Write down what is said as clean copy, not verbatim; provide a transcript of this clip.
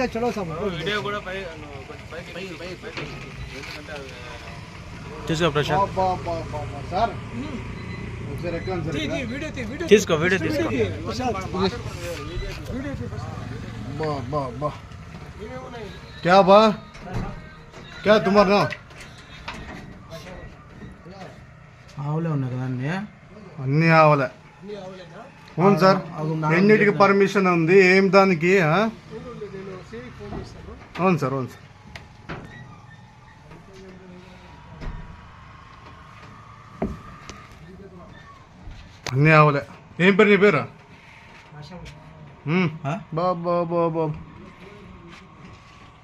चलो सब क्या बा क्या तुम्हारा ఆవులే ఉన్నాయి కదా అన్నీ అన్నీ ఆవలే అవును సార్ ఎన్నిటికి పర్మిషన్ ఉంది ఏం దానికి అవును సార్ అవును సార్ అన్నీ ఆవలే ఏం పేరు నీ పేరు బాబా బాబా